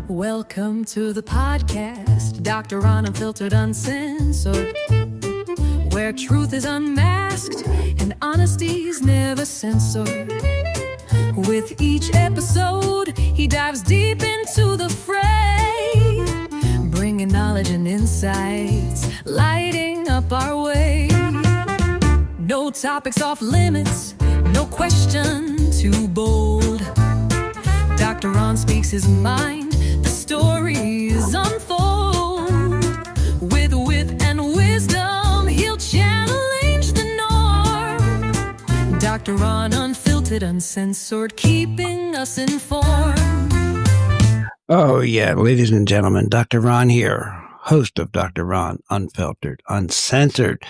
Welcome to the podcast, Dr. Ron Unfiltered, Uncensored, where truth is unmasked and honesty's never censored. With each episode, he dives deep into the fray, bringing knowledge and insights, lighting up our way. No topics off limits, no question too bold. Dr. Ron speaks his mind, the stories unfold. With wit and wisdom, he'll challenge the norm. Dr. Ron Unfiltered, Uncensored, keeping us informed. Oh yeah, ladies and gentlemen, Dr. Ron here, host of Dr. Ron Unfiltered, Uncensored.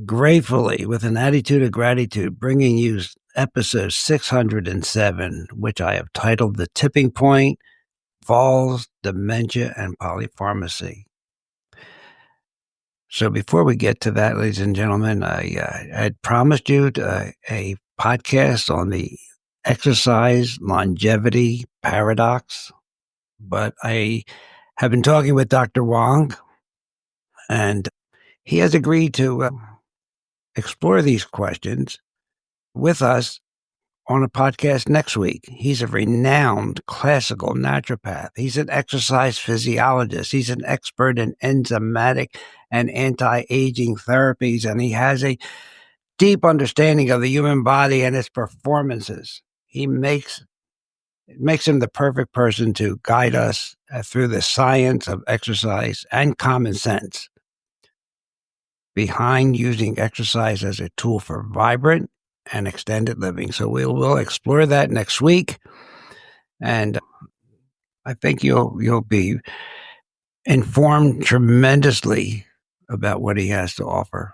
Gratefully, with an attitude of gratitude, bringing you episode 607, which I have titled The Tipping Point, Falls, Dementia, and Polypharmacy. So before we get to that, ladies and gentlemen, I had promised you a podcast on the exercise longevity paradox, but I have been talking with Dr. Wong, and he has agreed to explore these questions with us on a podcast next week. He's a renowned classical naturopath. He's an exercise physiologist. He's an expert in enzymatic and anti-aging therapies, and he has a deep understanding of the human body and its performances. It makes him the perfect person to guide us through the science of exercise and common sense behind using exercise as a tool for vibrant and extended living. So we'll explore that next week, and I think you'll be informed tremendously about what he has to offer.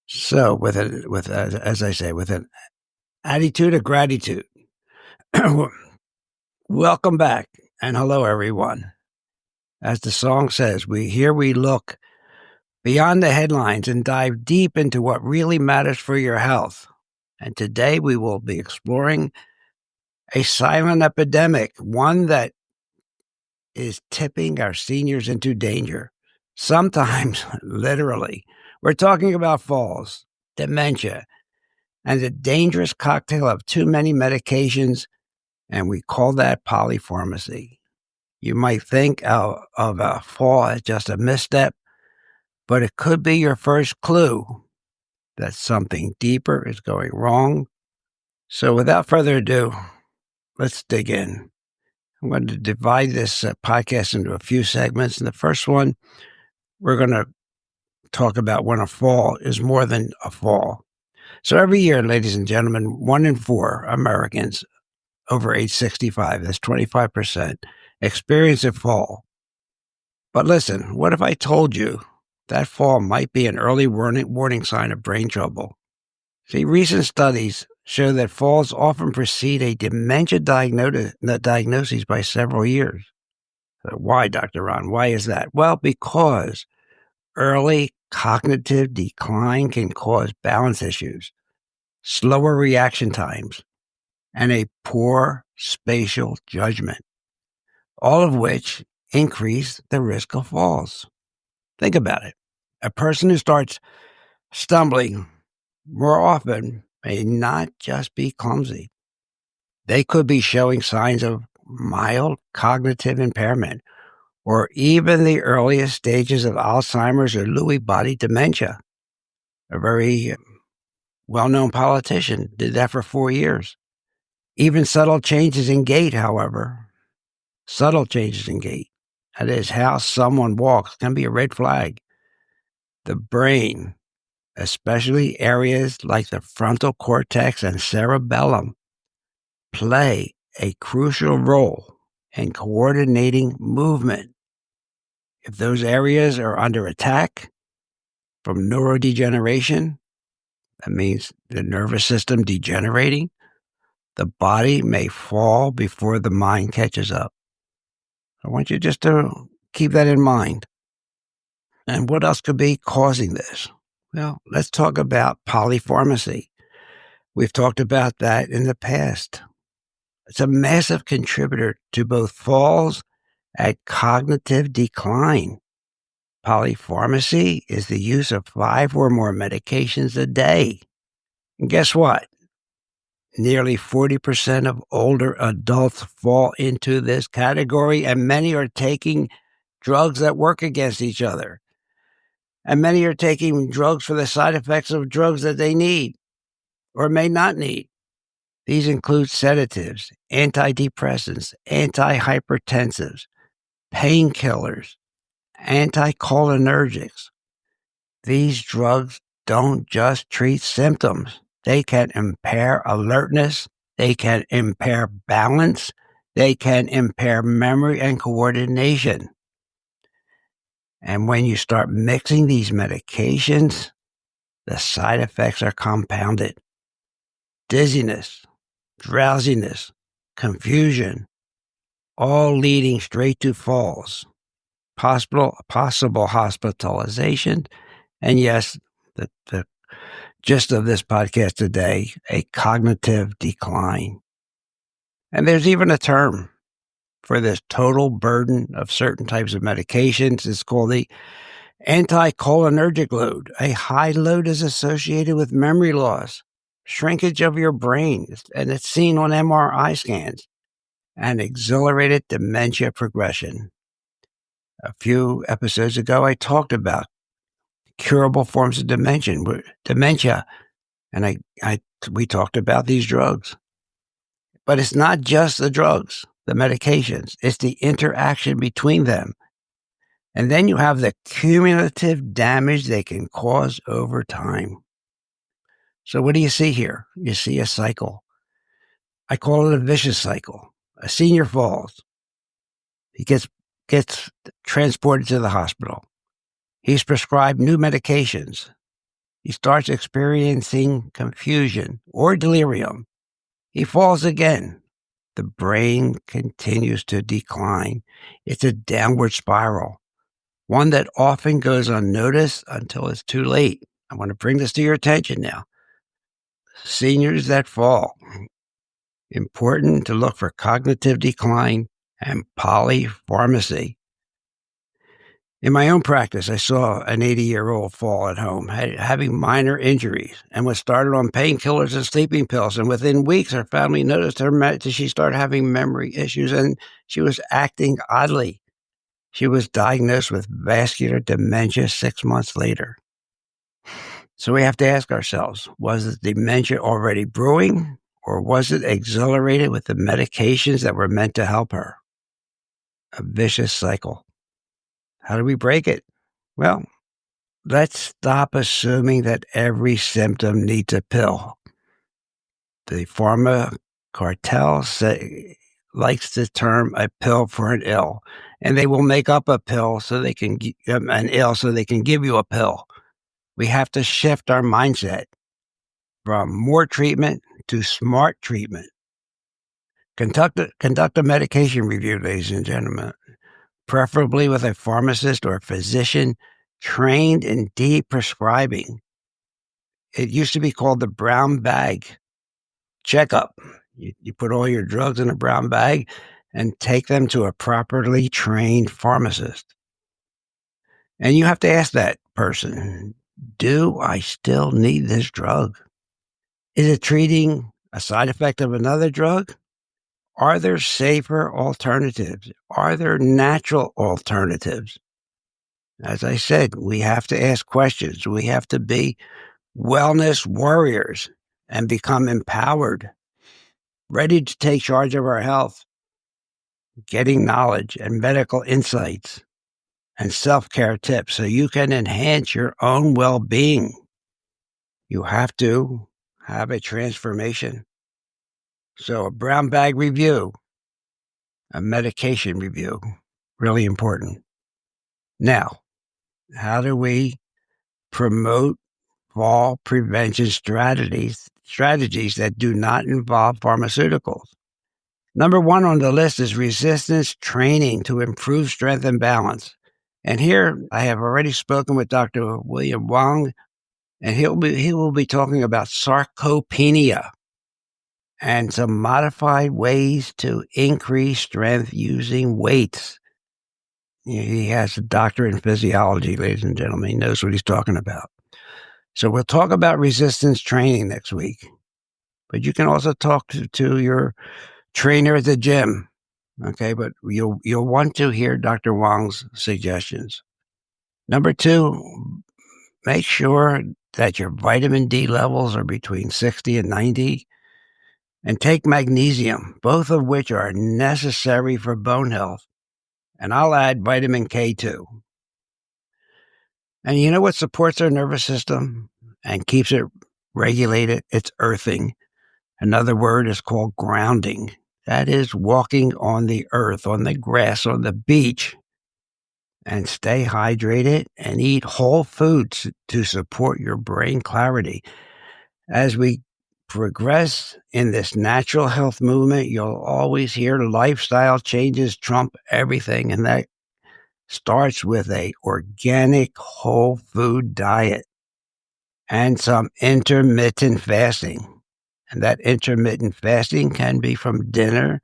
So with as I say, with an attitude of gratitude, welcome back and hello everyone. As the song says, we look beyond the headlines and dive deep into what really matters for your health. And today we will be exploring a silent epidemic, one that is tipping our seniors into danger, sometimes literally. We're talking about falls, dementia, and the dangerous cocktail of too many medications, and we call that polypharmacy. You might think of a fall as just a misstep, but it could be your first clue that something deeper is going wrong. So without further ado, let's dig in. I'm going to divide this podcast into a few segments. In the first one, we're going to talk about when a fall is more than a fall. So every year, ladies and gentlemen, 1 in 4 Americans over age 65, that's 25%, experience a fall. But listen, what if I told you that fall might be an early warning sign of brain trouble? See, recent studies show that falls often precede a dementia diagnosis by several years. So why, Dr. Ron? Why is that? Well, because early cognitive decline can cause balance issues, slower reaction times, and a poor spatial judgment, all of which increase the risk of falls. Think about it. A person who starts stumbling more often may not just be clumsy. They could be showing signs of mild cognitive impairment, or even the earliest stages of Alzheimer's or Lewy body dementia. A very well-known politician did that for 4 years. Even subtle changes in gait, however, that is, how someone walks, can be a red flag. The brain, especially areas like the frontal cortex and cerebellum, play a crucial role in coordinating movement. If those areas are under attack from neurodegeneration, that means the nervous system degenerating, the body may fall before the mind catches up. I want you just to keep that in mind. And what else could be causing this? Well, let's talk about polypharmacy. We've talked about that in the past. It's a massive contributor to both falls and cognitive decline. Polypharmacy is the use of 5 or more medications a day. And guess what? Nearly 40% of older adults fall into this category, and many are taking drugs that work against each other. And many are taking drugs for the side effects of drugs that they need or may not need. These include sedatives, antidepressants, antihypertensives, painkillers, anticholinergics. These drugs don't just treat symptoms. They can impair alertness. They can impair balance. They can impair memory and coordination. And when you start mixing these medications, the side effects are compounded. Dizziness, drowsiness, confusion, all leading straight to falls, possible hospitalization, and yes, the gist of this podcast today, a cognitive decline. And there's even a term for this total burden of certain types of medications. It's called the anticholinergic load. A high load is associated with memory loss, shrinkage of your brain, and it's seen on MRI scans, and accelerated dementia progression. A few episodes ago, I talked about curable forms of dementia, and we talked about these drugs. But it's not just the drugs, the medications. It's the interaction between them. And then you have the cumulative damage they can cause over time. So what do you see here? You see a cycle. I call it a vicious cycle. A senior falls. He gets transported to the hospital. He's prescribed new medications. He starts experiencing confusion or delirium. He falls again. The brain continues to decline. It's a downward spiral, one that often goes unnoticed until it's too late. I want to bring this to your attention now. Seniors that fall. Important to look for cognitive decline and polypharmacy. In my own practice, I saw an 80-year-old fall at home, having minor injuries, and was started on painkillers and sleeping pills. And within weeks, her family noticed she started having memory issues, and she was acting oddly. She was diagnosed with vascular dementia 6 months later. So we have to ask ourselves, was the dementia already brewing, or was it accelerated with the medications that were meant to help her? A vicious cycle. How do we break it? Well, let's stop assuming that every symptom needs a pill. The pharma cartel likes the term a pill for an ill, and they will make up a pill so they can an ill so they can give you a pill. We have to shift our mindset from more treatment to smart treatment. Conduct a medication review, ladies and gentlemen, preferably with a pharmacist or a physician trained in deep prescribing. It used to be called the brown bag checkup. You put all your drugs in a brown bag and take them to a properly trained pharmacist. And you have to ask that person, do I still need this drug? Is it treating a side effect of another drug? Are there safer alternatives? Are there natural alternatives? As I said, we have to ask questions. We have to be wellness warriors and become empowered, ready to take charge of our health, getting knowledge and medical insights and self-care tips so you can enhance your own well-being. You have to have a transformation. So a brown bag review, a medication review, really important. Now, how do we promote fall prevention strategies that do not involve pharmaceuticals? Number one on the list is resistance training to improve strength and balance. And here I have already spoken with Dr. William Wong, And he will be talking about sarcopenia and some modified ways to increase strength using weights. He has a doctorate in physiology, ladies and gentlemen. He knows what he's talking about. So we'll talk about resistance training next week. But you can also talk to your trainer at the gym. Okay, but you'll want to hear Dr. Wong's suggestions. Number 2, make sure that your vitamin D levels are between 60 and 90. And take magnesium, both of which are necessary for bone health. And I'll add vitamin K too. And you know what supports our nervous system and keeps it regulated? It's earthing. Another word is called grounding. That is walking on the earth, on the grass, on the beach. And stay hydrated and eat whole foods to support your brain clarity. As we progress in this natural health movement, you'll always hear lifestyle changes trump everything. And that starts with a organic whole food diet and some intermittent fasting. And that intermittent fasting can be from dinner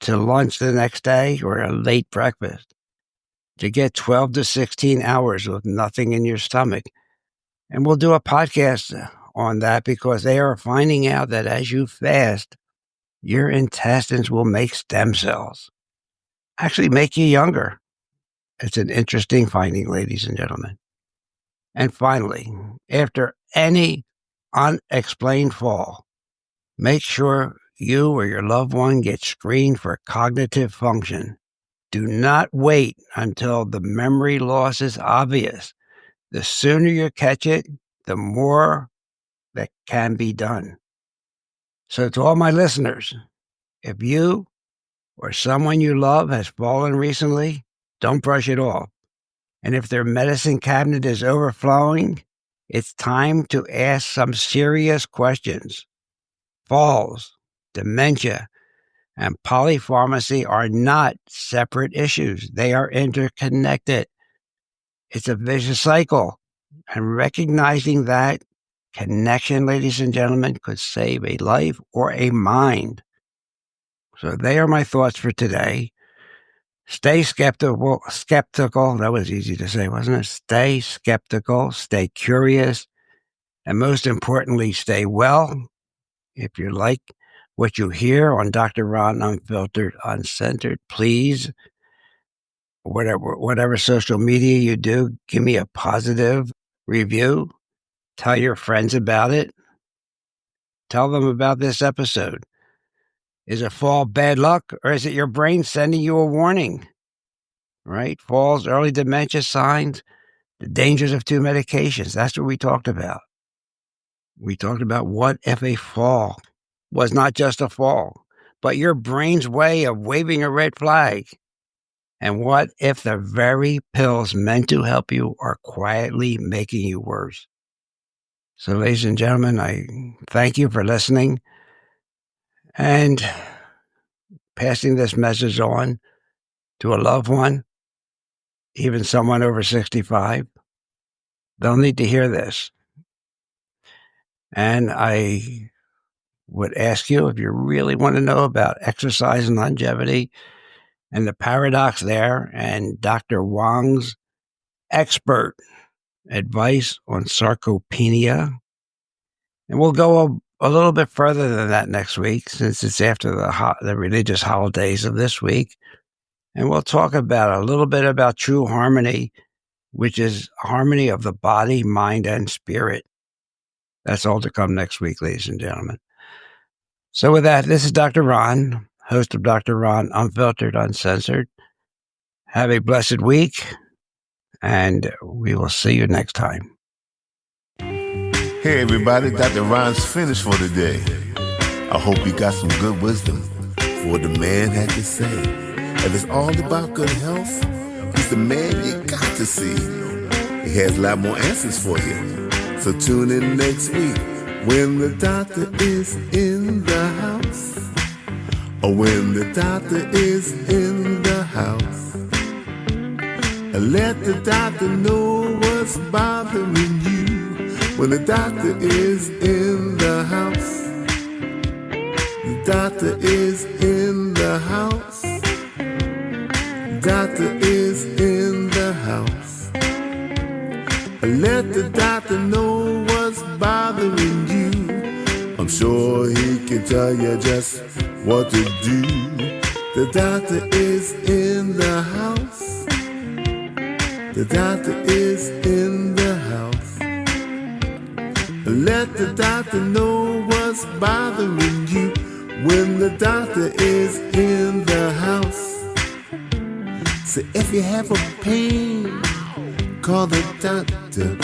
to lunch the next day or a late breakfast to get 12 to 16 hours with nothing in your stomach. And we'll do a podcast on that because they are finding out that as you fast, your intestines will make stem cells, actually make you younger. It's an interesting finding, ladies and gentlemen. And finally, after any unexplained fall, make sure you or your loved one gets screened for cognitive function. Do not wait until the memory loss is obvious. The sooner you catch it, the more that can be done. So to all my listeners, if you or someone you love has fallen recently, don't brush it off. And if their medicine cabinet is overflowing, it's time to ask some serious questions. Falls, dementia, and polypharmacy are not separate issues. They are interconnected. It's a vicious cycle. And recognizing that connection, ladies and gentlemen, could save a life or a mind. So they are my thoughts for today. Stay skeptical. That was easy to say, wasn't it? Stay skeptical, stay curious, and most importantly, stay well. If you like what you hear on Dr. Ron Unfiltered, Uncensored, please, whatever social media you do, give me a positive review. Tell your friends about it. Tell them about this episode. Is it fall bad luck, or is it your brain sending you a warning? Right? Falls, early dementia signs, the dangers of 2 medications. That's what we talked about. We talked about what if a fall was not just a fall, but your brain's way of waving a red flag. And what if the very pills meant to help you are quietly making you worse? So, ladies and gentlemen, I thank you for listening and passing this message on to a loved one, even someone over 65. They'll need to hear this. And I would ask you, if you really want to know about exercise and longevity and the paradox there and Dr. Wong's expert advice on sarcopenia, and we'll go a little bit further than that next week since it's after the religious holidays of this week. And we'll talk about a little bit about true harmony, which is harmony of the body, mind, and spirit. That's all to come next week, ladies and gentlemen. So with that, this is Dr. Ron, host of Dr. Ron Unfiltered, Uncensored. Have a blessed week, and we will see you next time. Hey everybody, Dr. Ron's finished for today. I hope you got some good wisdom for what the man had to say. If it's all about good health, he's the man you got to see. He has a lot more answers for you. So tune in next week when the doctor is in the house. Or when the doctor is in the house. Let the doctor know what's bothering you. when the doctor is in the house. The doctor is in the house. Doctor is in the house. Let the doctor know what's bothering you. I'm sure he can tell you just what to do. The doctor is in the house. The doctor is in the house. Let the doctor know what's bothering you when the doctor is in the house. So if you have a pain, call the doctor.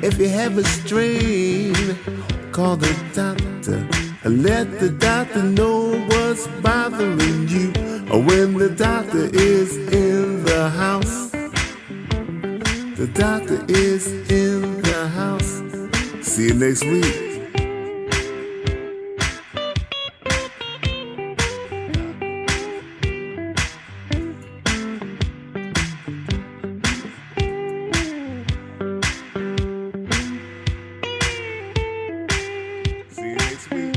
If you have a strain, call the doctor. Let the doctor know what's bothering you when the doctor is in the house. The doctor is in the house. See you next week. See you next week.